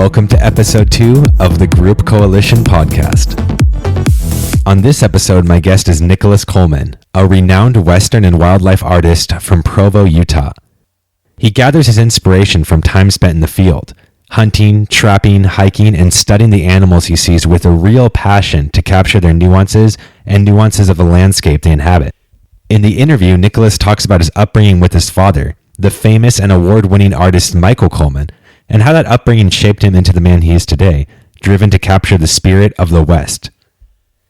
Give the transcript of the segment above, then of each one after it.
welcome to episode 2 of the Group Coalition podcast. On this episode, my guest is Nicholas Coleman, a renowned Western and wildlife artist from Provo, Utah. He gathers his inspiration from time spent in the field, hunting, trapping, hiking, and studying the animals he sees with a real passion to capture their nuances and nuances of the landscape they inhabit. In the interview, Nicholas talks about his upbringing with his father, the famous and award-winning artist Michael Coleman, and how that upbringing shaped him into the man he is today, driven to capture the spirit of the West.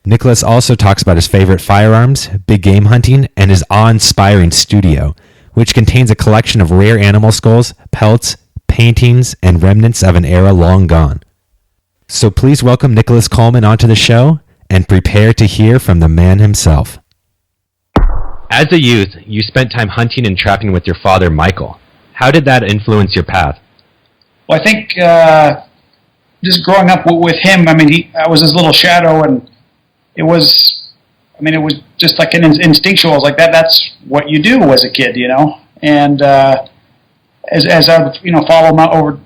Nicholas also talks about his favorite firearms, big game hunting, and his awe-inspiring studio, which contains a collection of rare animal skulls, pelts, paintings, and remnants of an era long gone. So please welcome Nicholas Coleman onto the show, and prepare to hear from the man himself. As a youth, you spent time hunting and trapping with your father, Michael. How did that influence your path? Well, I think just growing up with him, I was his little shadow, and it was just like an instinctual. I was like, that's what you do as a kid, you know. And as I would, follow him out over,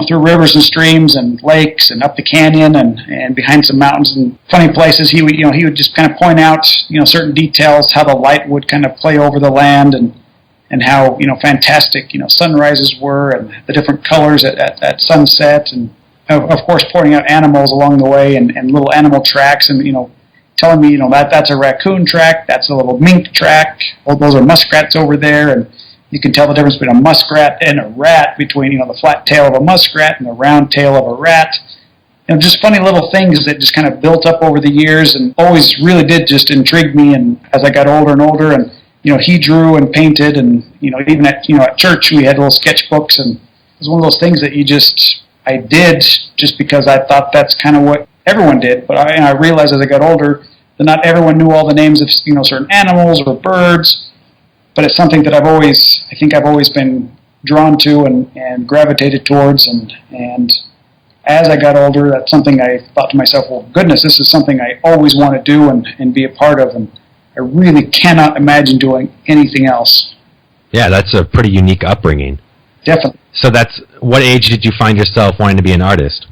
through rivers and streams and lakes and up the canyon and behind some mountains and funny places, he would just kind of point out, certain details, how the light would kind of play over the land and how, fantastic, sunrises were and the different colors at sunset, and of course pointing out animals along the way and little animal tracks, and, telling me, that's a raccoon track, that's a little mink track, those are muskrats over there, and you can tell the difference between a muskrat and a rat, between, the flat tail of a muskrat and the round tail of a rat. Just funny little things that just kind of built up over the years and always really did just intrigue me. And as I got older and older, and he drew and painted, and even at church we had little sketchbooks, and it was one of those things that I did just because I thought that's kind of what everyone did. But I realized as I got older that not everyone knew all the names of certain animals or birds, but it's something that I've always been drawn to and gravitated towards, and as I got older, that's something I thought to myself, well, goodness, this is something I always want to do and be a part of, and I really cannot imagine doing anything else. Yeah, that's a pretty unique upbringing. Definitely. So what age did you find yourself wanting to be an artist?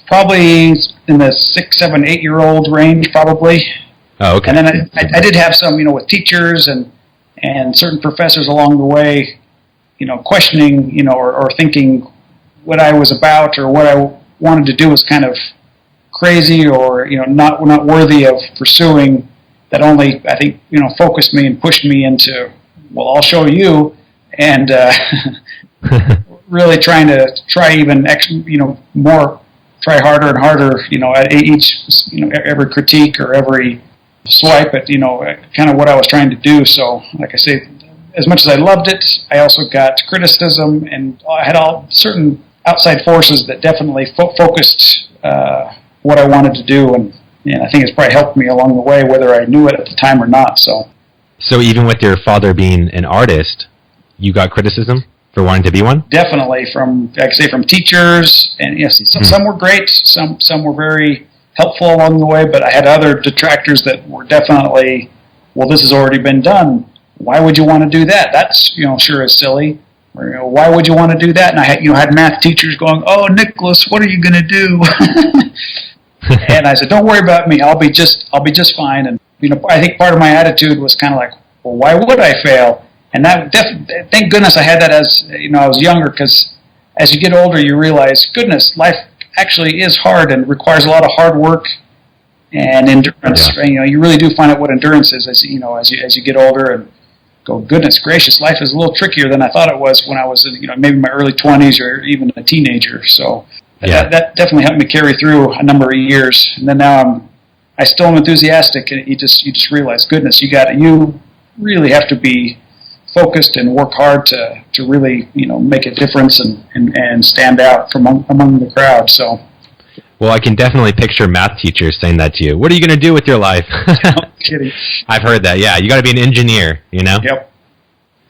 Probably in the 6, 7, 8-year-old range, probably. Oh, okay. And then I did have some, with teachers and certain professors along the way, questioning, or thinking what I was about or what I wanted to do was kind of crazy or, not worthy of pursuing. That only, I think, focused me and pushed me into, well, I'll show you, and really trying to try harder and harder, at each, every critique or every swipe at, kind of what I was trying to do. So, like I say, as much as I loved it, I also got criticism, and I had all certain outside forces that definitely focused what I wanted to do, and I think it's probably helped me along the way, whether I knew it at the time or not. So even with your father being an artist, you got criticism for wanting to be one? Definitely, from teachers, and some were great, some were very helpful along the way, but I had other detractors that were definitely, well, this has already been done. Why would you want to do that? That's, sure is silly. Or, why would you want to do that? And I had math teachers going, oh, Nicholas, what are you going to do? And I said, don't worry about me. I'll be just fine. And, I think part of my attitude was kind of like, well, why would I fail? And that, thank goodness I had that as, I was younger, because as you get older, you realize, goodness, life actually is hard and requires a lot of hard work and endurance. Yeah. You really do find out what endurance is as you get older, and go, goodness gracious, life is a little trickier than I thought it was when I was maybe in my early 20s or even a teenager. So that definitely helped me carry through a number of years. And then now I still am enthusiastic, and you just realize, goodness, you really have to be focused and work hard to really make a difference and stand out from among the crowd. So, well, I can definitely picture math teachers saying that to you. What are you going to do with your life? No kidding. I've heard that. Yeah, you got to be an engineer. Yep.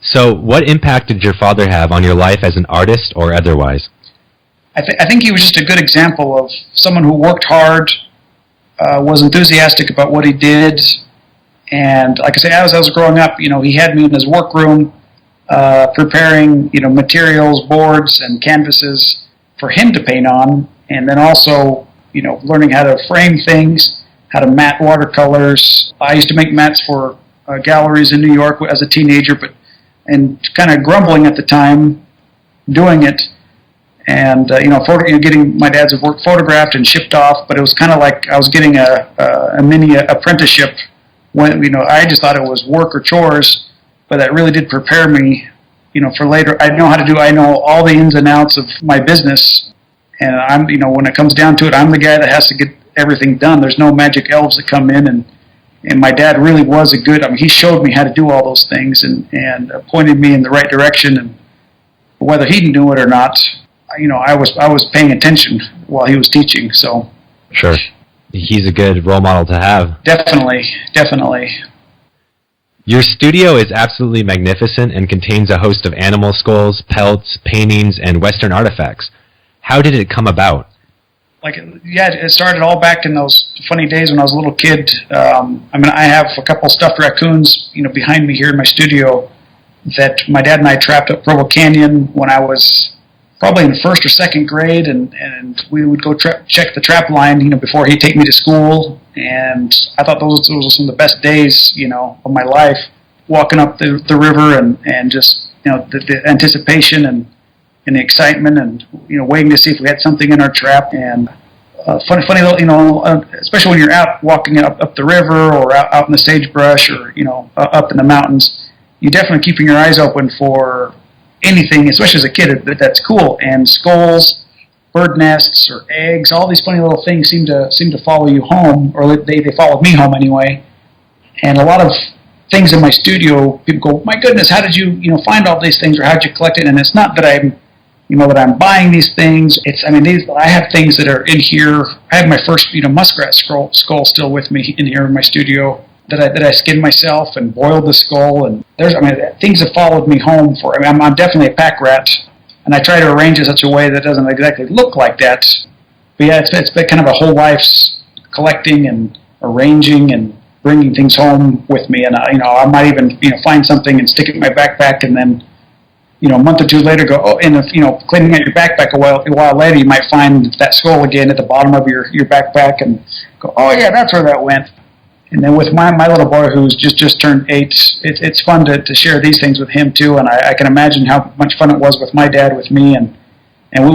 So, what impact did your father have on your life as an artist or otherwise? I think he was just a good example of someone who worked hard, was enthusiastic about what he did. And like I say, as I was growing up, he had me in his workroom preparing, materials, boards, and canvases for him to paint on, and then also, learning how to frame things, how to mat watercolors. I used to make mats for galleries in New York as a teenager, and kind of grumbling at the time doing it, and getting my dad's work photographed and shipped off. But it was kind of like I was getting a mini apprenticeship. When I just thought it was work or chores, but that really did prepare me, for later. I know all the ins and outs of my business, and I'm, when it comes down to it, I'm the guy that has to get everything done. There's no magic elves that come in, and my dad really was he showed me how to do all those things and pointed me in the right direction, and whether he knew it or not, I was paying attention while he was teaching. So sure, he's a good role model to have. Definitely. Your studio is absolutely magnificent and contains a host of animal skulls, pelts, paintings, and Western artifacts. How did it come about? It started all back in those funny days when I was a little kid. I have a couple stuffed raccoons, behind me here in my studio that my dad and I trapped up Provo Canyon when I was probably in first or second grade, and we would go check the trap line, before he'd take me to school. And I thought those were some of the best days, of my life, walking up the river and just, the anticipation and the excitement and, waiting to see if we had something in our trap. And funny little, especially when you're out walking up the river or out in the sagebrush or, up in the mountains, you're definitely keeping your eyes open for anything, especially as a kid, that's cool. And skulls, bird nests, or eggs, all these funny little things seem to follow you home, or they followed me home anyway. And a lot of things in my studio, people go, "My goodness, how did you find all these things, or how did you collect it?" And it's not that I'm buying these things. I have things that are in here. I have my first muskrat skull still with me in here in my studio that I skinned myself and boiled the skull. And things have followed me home for. I'm definitely a pack rat, and I try to arrange it such a way that doesn't exactly look like that. But yeah, it's been kind of a whole life's collecting and arranging and bringing things home with me. And I might even find something and stick it in my backpack, and then a month or two later go, cleaning out your backpack a while later, you might find that skull again at the bottom of your backpack and go, "Oh yeah, that's where that went." And then with my little boy who's just turned 8, it's fun to share these things with him too. And I can imagine how much fun it was with my dad with me, and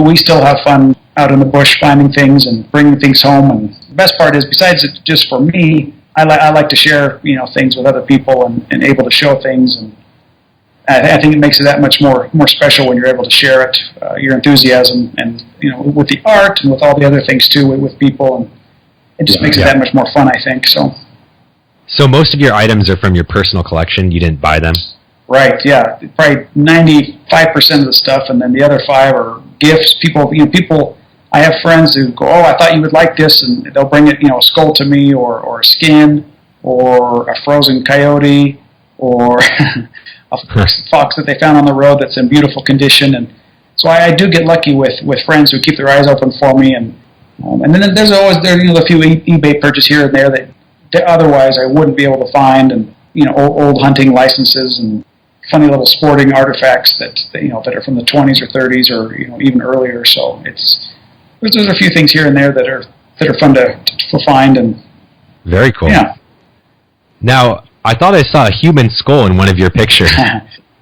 we still have fun out in the bush finding things and bringing things home. And the best part is, besides it just for me, I like to share things with other people and able to show things. And I think it makes it that much more special when you're able to share it, your enthusiasm, and with the art and with all the other things too with people, and it just makes it that much more fun, I think. So most of your items are from your personal collection. You didn't buy them? Right. Yeah. Probably 95% of the stuff, and then the other 5 are gifts. People. I have friends who go, "Oh, I thought you would like this," and they'll bring it, a skull to me, or a skin, or a frozen coyote, or a fox that they found on the road that's in beautiful condition. And so I do get lucky with friends who keep their eyes open for me. And then there's always a few eBay purchases here and there that otherwise I wouldn't be able to find, and old hunting licenses and funny little sporting artifacts that are from the 20s or 30s or even earlier. So there's a few things here and there that are fun to find. And very cool. Yeah. Now, I thought I saw a human skull in one of your pictures.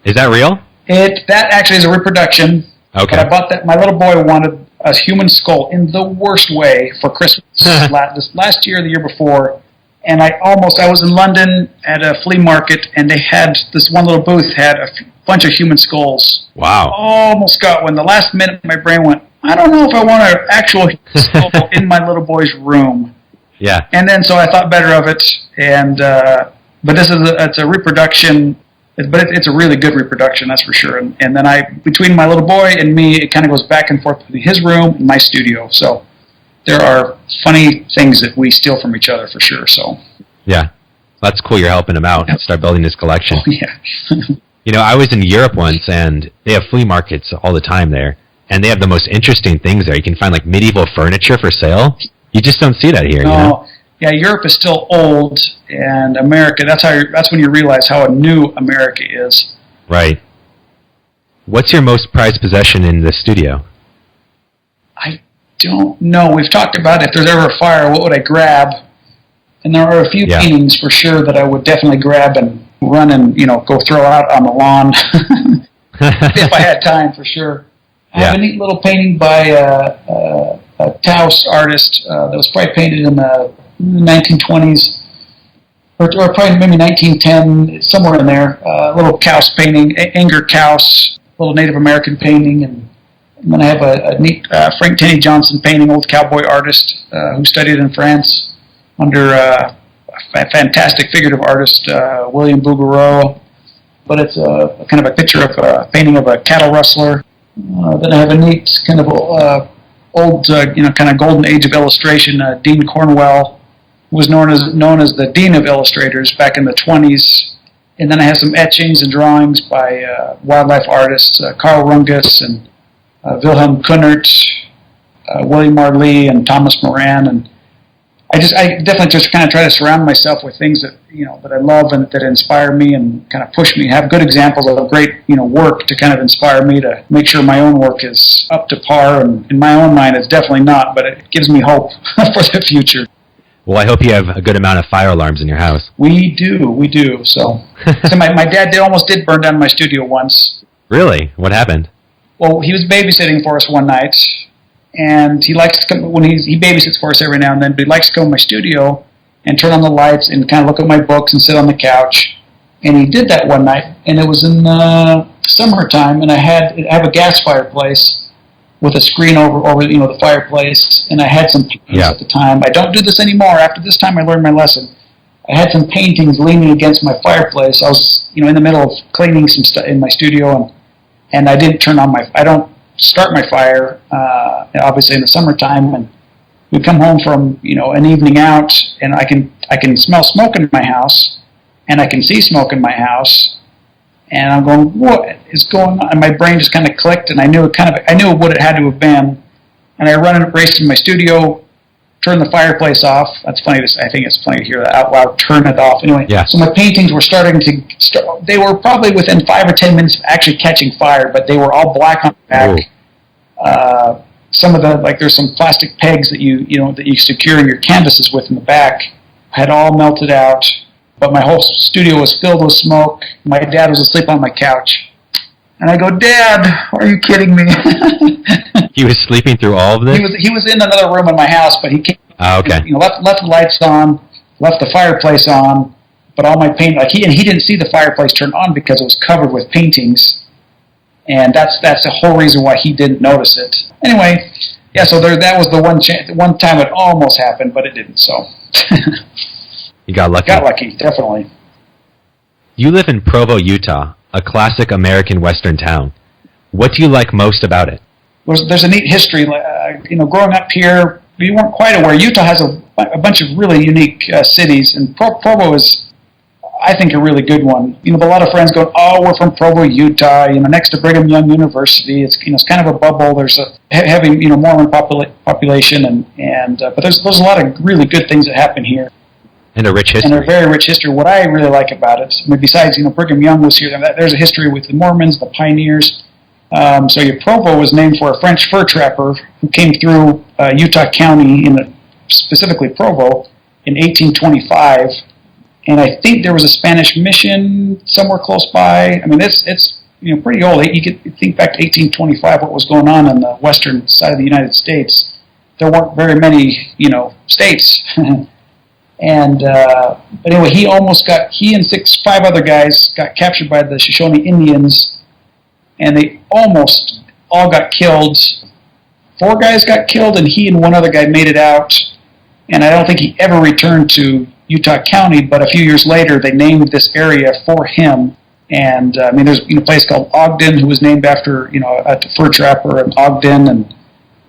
Is that real? That actually is a reproduction. Okay. But I bought that. My little boy wanted a human skull in the worst way for Christmas this last year or the year before. And I was in London at a flea market, and they had this one little booth had a bunch of human skulls. Wow. Almost got one. The last minute, my brain went, I don't know if I want an actual skull in my little boy's room. Yeah. And then so I thought better of it, and but it's a reproduction, but it's a really good reproduction, that's for sure. And then between my little boy and me, it kind of goes back and forth between his room and my studio. So there are funny things that we steal from each other for sure. So yeah, that's cool. You're helping him out and start building his collection. Oh, yeah. I was in Europe once, and they have flea markets all the time there, and they have the most interesting things there. You can find like medieval furniture for sale. You just don't see that here. No. Yeah, Europe is still old, and America. That's when you realize how new America is. Right. What's your most prized possession in the studio? don't know. We've talked about if there's ever a fire, what would I grab? And there are a few paintings for sure that I would definitely grab and run and, go throw out on the lawn if I had time, for sure. I have a neat little painting by a Taos artist that was probably painted in the 1920s, or probably maybe 1910, somewhere in there. A little Couse painting, Anger Couse, a little Native American painting, and then I have a neat Frank Tenney Johnson painting, old cowboy artist who studied in France under a fantastic figurative artist, William Bouguereau. But it's a kind of a picture of a painting of a cattle rustler. Then I have a neat kind of old, kind of golden age of illustration. Dean Cornwell was known as the Dean of Illustrators back in the 20s. And then I have some etchings and drawings by wildlife artists, Carl Rungus and Wilhelm Kunnert, William R. Lee, and Thomas Moran. And I definitely just kind of try to surround myself with things that that I love and that inspire me and kind of push me. Have good examples of great work to kind of inspire me to make sure my own work is up to par. And in my own mind, it's definitely not, but it gives me hope for the future. Well, I hope you have a good amount of fire alarms in your house. We do. So my dad almost did burn down my studio once. Really? What happened? Well, he was babysitting for us one night. And he likes to come when he babysits for us every now and then. But he likes to come to my studio and turn on the lights and kind of look at my books and sit on the couch. And he did that one night, and it was in summertime. And I have a gas fireplace with a screen over the fireplace, and I had some paintings at the time. I don't do this anymore. After this time, I learned my lesson. I had some paintings leaning against my fireplace. I was in the middle of cleaning some stuff in my studio, and I didn't turn on I don't start my fire, obviously in the summertime, and we come home from an evening out, and I can smell smoke in my house, and I can see smoke in my house, and I'm going, what is going on? And my brain just kind of clicked, and I knew what it had to have been, and I raced in my studio, turned the fireplace off. That's funny. I think it's funny to hear that out loud. Turn it off. Anyway, so my paintings were starting to. They were probably within 5 or 10 minutes of actually catching fire, but they were all black on the back. Some of there's some plastic pegs that you secure your canvases with in the back had all melted out, but my whole studio was filled with smoke. My dad was asleep on my couch, and I go, "Dad, are you kidding me?" He was sleeping through all of this? He was in another room in my house, but he came. Left the lights on, left the fireplace on, but all my paint he didn't see the fireplace turn on because it was covered with paintings, and that's the whole reason why he didn't notice it. Anyway, so that was the one time it almost happened, but it didn't. So you got lucky. Got lucky, definitely. You live in Provo, Utah, a classic American Western town. What do you like most about it? There's a neat history. Growing up here, we weren't quite aware. Utah has a bunch of really unique cities, and Provo is, I think, a really good one. A lot of friends go, "Oh, we're from Provo, Utah. Next to Brigham Young University. It's it's kind of a bubble. There's a heavy Mormon population, but there's a lot of really good things that happen here, and a rich history. And a very rich history. What I really like about it, besides Brigham Young was here, there's a history with the Mormons, the pioneers. Provo was named for a French fur trapper who came through Utah County, specifically Provo, in 1825. And I think there was a Spanish mission somewhere close by. I mean, it's pretty old. You could think back to 1825, what was going on the western side of the United States. There weren't very many, states. And but anyway, he and 5 other guys got captured by the Shoshone Indians, and they almost all got killed. 4 guys got killed, and he and 1 other guy made it out. And I don't think he ever returned to Utah County, but a few years later, they named this area for him. And there's a place called Ogden, who was named after a fur trapper in Ogden, and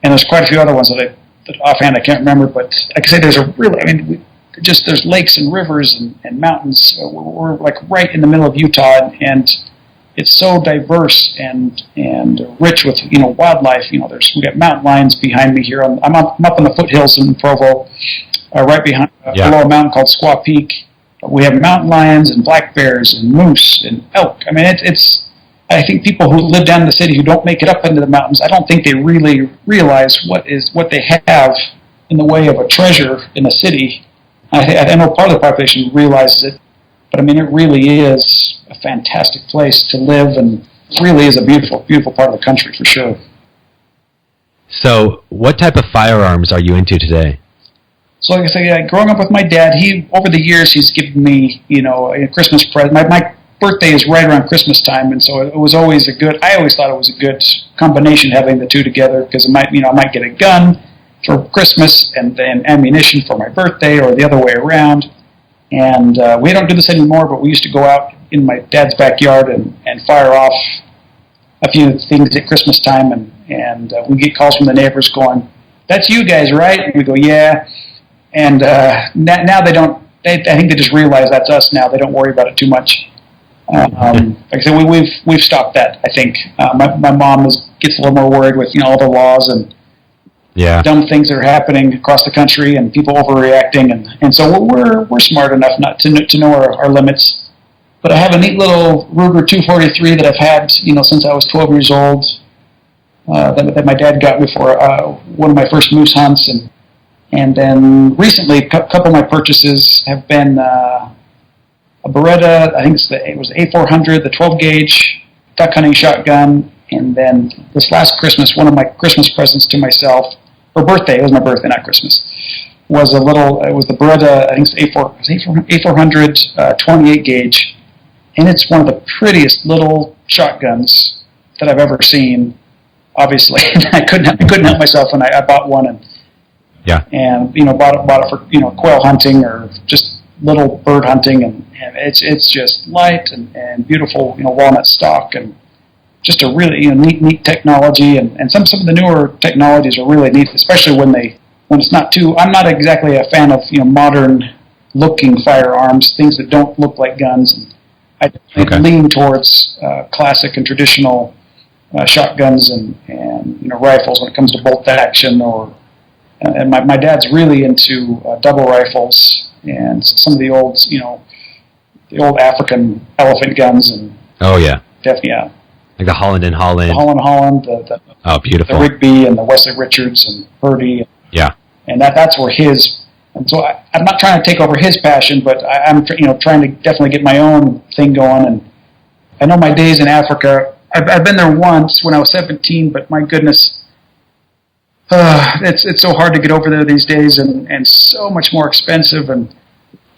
there's quite a few other ones that offhand I can't remember. But like I say, there's there's lakes and rivers and mountains. We're like right in the middle of Utah, and it's so diverse and rich with wildlife. We got mountain lions behind me here. I'm up in the foothills in Provo, right behind below a mountain called Squaw Peak. We have mountain lions and black bears and moose and elk. I mean, I I think people who live down in the city who don't make it up into the mountains, I don't think they really realize what they have in the way of a treasure in the city. I know part of the population realizes it, but I mean, it really is a fantastic place to live, and really is a beautiful, beautiful part of the country for sure. So, what type of firearms are you into today? So, like I say, growing up with my dad, over the years, he's given me, a Christmas present. My birthday is right around Christmas time, and so it was always I always thought it was a good combination having the two together, because I might get a gun for Christmas and then ammunition for my birthday, or the other way around. And we don't do this anymore, but we used to go out in my dad's backyard and fire off a few things at Christmas time, and we get calls from the neighbors going, "That's you guys, right?" And we go, "Yeah." And now they don't. I think they just realize that's us now. They don't worry about it too much. Like I said, we've stopped that. I think my mom gets a little more worried with all the laws and dumb things that are happening across the country and people overreacting, and so we're smart enough not to know our limits. But I have a neat little Ruger 243 that I've had since I was 12 years old. That my dad got me for one of my first moose hunts, and then recently a couple of my purchases have been a Beretta. I think it was A400, the 12 gauge duck hunting shotgun, and then this last Christmas, one of my Christmas presents to myself, or birthday, it was my birthday, not Christmas, it was the Beretta, I think it's A400 28 gauge, and it's one of the prettiest little shotguns that I've ever seen. Obviously, I couldn't help myself when I bought one, and bought it for quail hunting or just little bird hunting, and it's just light and beautiful, walnut stock, and just a really neat technology, and some of the newer technologies are really neat, especially when it's not too. I'm not exactly a fan of modern looking firearms, things that don't look like guns. And I lean towards classic and traditional shotguns and rifles when it comes to bolt action, and my dad's really into double rifles and some of the old African elephant guns, and definitely like the Holland and Holland. The beautiful. The Rigby and the Wesley Richards and Purdy. Yeah. And that's where and so I'm not trying to take over his passion, but I'm trying to definitely get my own thing going. And I know my days in Africa, I've been there once when I was 17, but my goodness, it's so hard to get over there these days, and so much more expensive. And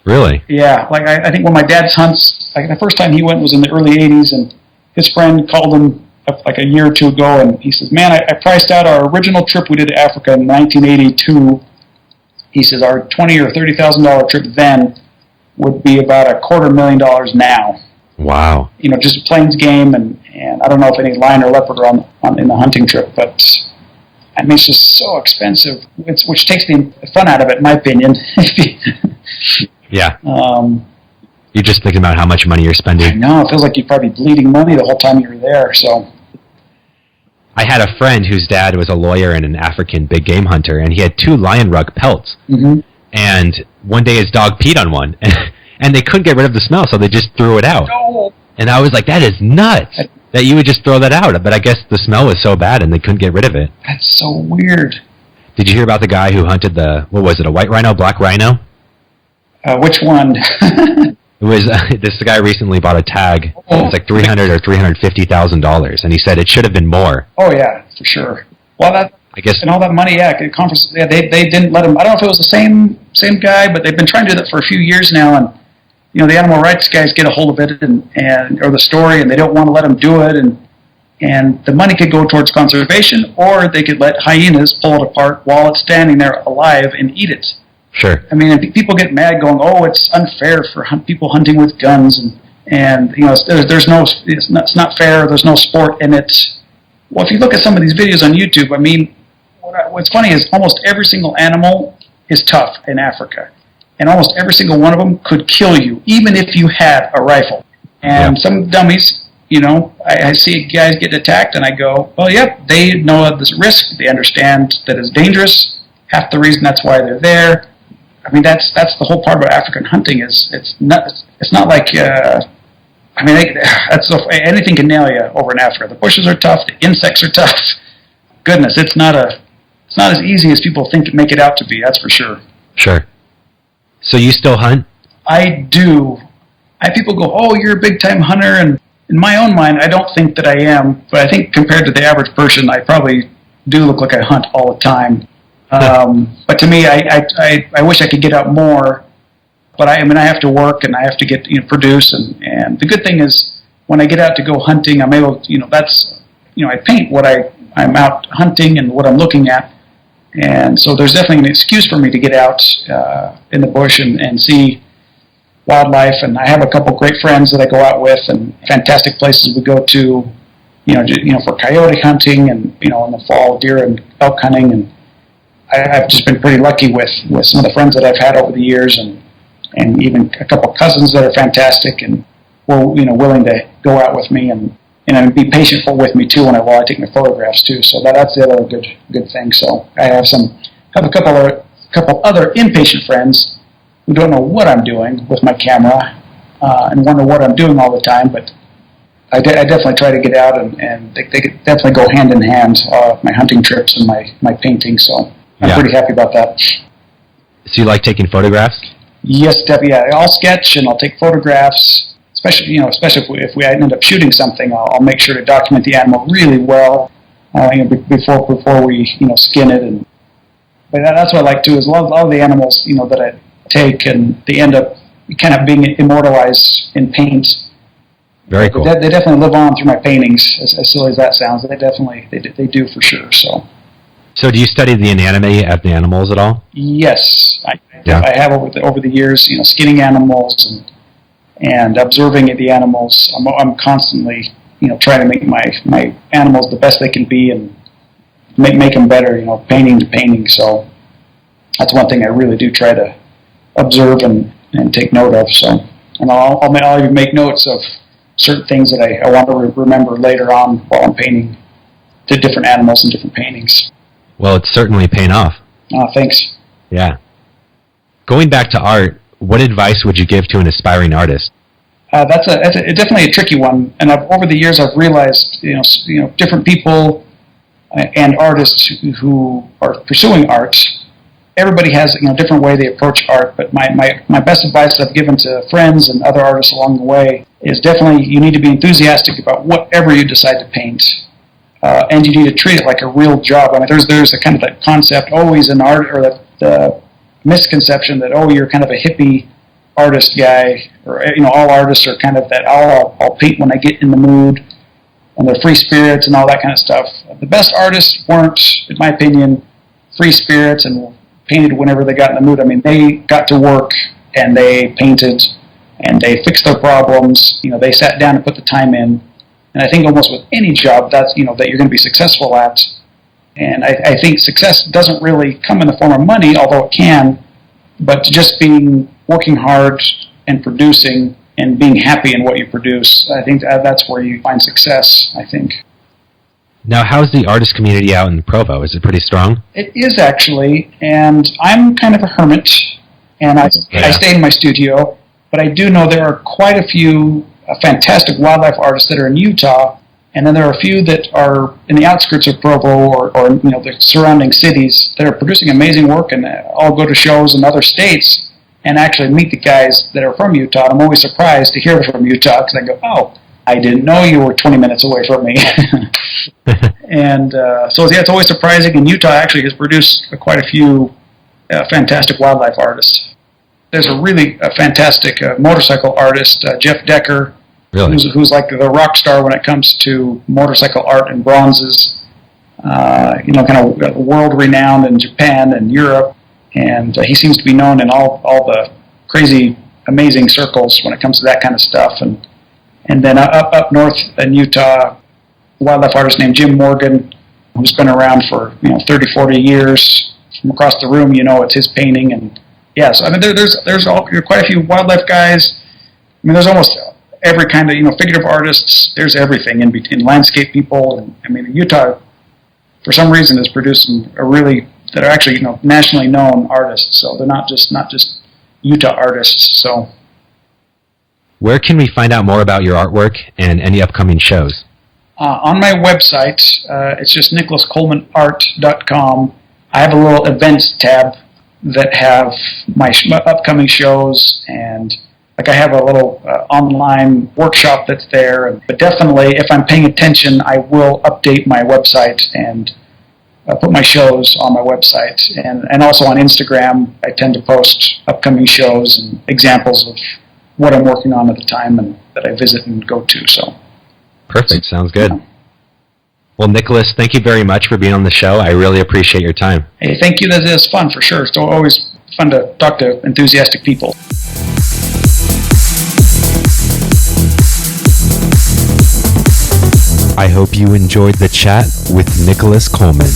really? Yeah. Like I think when my dad's hunts, like the first time he went was in the early 80s, and his friend called him up like a year or two ago, and he says, "Man, I priced out our original trip we did to Africa in 1982. He says our $20,000 or $30,000 trip then would be about $250,000 now. Wow. Just plains game, and I don't know if any lion or leopard are in the hunting trip, but I mean, it's just so expensive, which takes the fun out of it, in my opinion." Yeah. You're just thinking about how much money you're spending. I know. It feels like you'd probably be bleeding money the whole time you were there. So, I had a friend whose dad was a lawyer and an African big game hunter, and he had 2 lion rug pelts. Mm-hmm. And one day his dog peed on one, and they couldn't get rid of the smell, so they just threw it out. No. And I was like, that is nuts that you would just throw that out. But I guess the smell was so bad, and they couldn't get rid of it. That's so weird. Did you hear about the guy who hunted a white rhino, black rhino? Which one? It was this guy recently bought a tag. It's like $300,000 or $350,000, and he said it should have been more. Oh yeah, for sure. Well, I guess, and all that money, conference. Yeah, they didn't let him. I don't know if it was the same guy, but they've been trying to do that for a few years now, and the animal rights guys get a hold of it or the story, and they don't want to let them do it, and the money could go towards conservation, or they could let hyenas pull it apart while it's standing there alive and eat it. Sure. I mean, people get mad going, "Oh, it's unfair for people hunting with guns," and it's not fair. There's no sport in it. Well, if you look at some of these videos on YouTube, I mean, what's funny is almost every single animal is tough in Africa, and almost every single one of them could kill you, even if you had a rifle. And some dummies, I see guys get attacked, and I go, "Well, yep, they know this risk. They understand that it's dangerous. Half the reason that's why they're there." I mean, that's the whole part about African hunting is it's not like I mean, anything can nail you over in Africa. The bushes are tough. The insects are tough. Goodness, it's not as easy as people make it out to be. That's for sure. Sure. So you still hunt? I do. People go, "Oh, you're a big time hunter," and in my own mind, I don't think that I am. But I think compared to the average person, I probably do look like I hunt all the time. But to me, I wish I could get out more. But I have to work and I have to get produce, and the good thing is when I get out to go hunting, I'm able I paint what I'm out hunting and what I'm looking at, and so there's definitely an excuse for me to get out in the bush and see wildlife. And I have a couple great friends that I go out with, and fantastic places we go to, for coyote hunting, and in the fall deer and elk hunting. And I've just been pretty lucky with some of the friends that I've had over the years, and even a couple of cousins that are fantastic and were willing to go out with me and be patient with me too while I take my photographs too. So that's the other good thing. So I have a couple other impatient friends who don't know what I'm doing with my camera and wonder what I'm doing all the time. But I definitely try to get out, and they definitely go hand in hand, my hunting trips and my painting. So I'm pretty happy about that. So you like taking photographs? Yes, Debbie. Yeah, I'll sketch and I'll take photographs. Especially if we end up shooting something, I'll make sure to document the animal really well before we skin it. But that's what I like too. Is a lot of the animals that I take, and they end up kind of being immortalized in paint. Very cool. They definitely live on through my paintings. As silly as that sounds, they do for sure. So do you study the anatomy of the animals at all? Yes, I have over the years, skinning animals and observing the animals. I'm constantly, trying to make my animals the best they can be and make them better, painting to painting. So that's one thing I really do try to observe and take note of. So, and I'll even make notes of certain things that I want to remember later on while I'm painting the different animals and different paintings. Well, it's certainly paying off. Thanks. Yeah. Going back to art, what advice would you give to an aspiring artist? That's definitely a tricky one. And over the years, I've realized, different people and artists who are pursuing art. Everybody has a different way they approach art. But my best advice I've given to friends and other artists along the way is definitely you need to be enthusiastic about whatever you decide to paint. And you need to treat it like a real job. I mean, there's a kind of that concept always in art, or the misconception that, you're kind of a hippie artist guy, or all artists are kind of that. I'll paint when I get in the mood, and they're free spirits and all that kind of stuff. The best artists weren't, in my opinion, free spirits and painted whenever they got in the mood. I mean, they got to work and they painted and they fixed their problems. They sat down and put the time in. And I think almost with any job that you're going to be successful at. And I think success doesn't really come in the form of money, although it can, but just working hard and producing and being happy in what you produce. I think that's where you find success, I think. Now, how's the artist community out in Provo? Is it pretty strong? It is actually, and I'm kind of a hermit, and I stay in my studio, but I do know there are quite a few fantastic wildlife artists that are in Utah, and then there are a few that are in the outskirts of Provo or the surrounding cities that are producing amazing work, and I'll go to shows in other states and actually meet the guys that are from Utah. I'm always surprised to hear they're from Utah because I go, I didn't know you were 20 minutes away from me. And so it's always surprising, and Utah actually has produced quite a few fantastic wildlife artists. There's a really fantastic motorcycle artist, Jeff Decker, really? who's like the rock star when it comes to motorcycle art and bronzes. Kind of world renowned in Japan and Europe, and he seems to be known in all the crazy, amazing circles when it comes to that kind of stuff. And then up north in Utah, a wildlife artist named Jim Morgan, who's been around for 30, 40 years. From across the room, it's his painting. And yeah, so I mean, there's quite a few wildlife guys. I mean, there's almost every kind of figurative artists. There's everything in between, landscape people. And I mean, Utah, for some reason, has produced some that are actually nationally known artists. So they're not just Utah artists. So Where can we find out more about your artwork and any upcoming shows? On my website, it's just nicholascolemanart.com. I have a little events tab that have my upcoming shows, and like I have a little online workshop that's there. But definitely, if I'm paying attention, I will update my website and put my shows on my website. And also on Instagram, I tend to post upcoming shows and examples of what I'm working on at the time and that I visit and go to. So. Perfect. Sounds good. Well, Nicholas, thank you very much for being on the show. I really appreciate your time. Hey, thank you. That is fun for sure. It's always fun to talk to enthusiastic people. I hope you enjoyed the chat with Nicholas Coleman.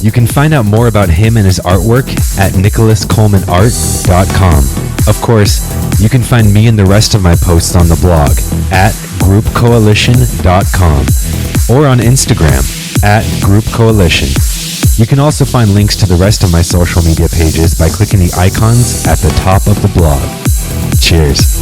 You can find out more about him and his artwork at nicholascolemanart.com. Of course, you can find me and the rest of my posts on the blog at groupcoalition.com or on Instagram at groupcoalition. You can also find links to the rest of my social media pages by clicking the icons at the top of the blog. Cheers.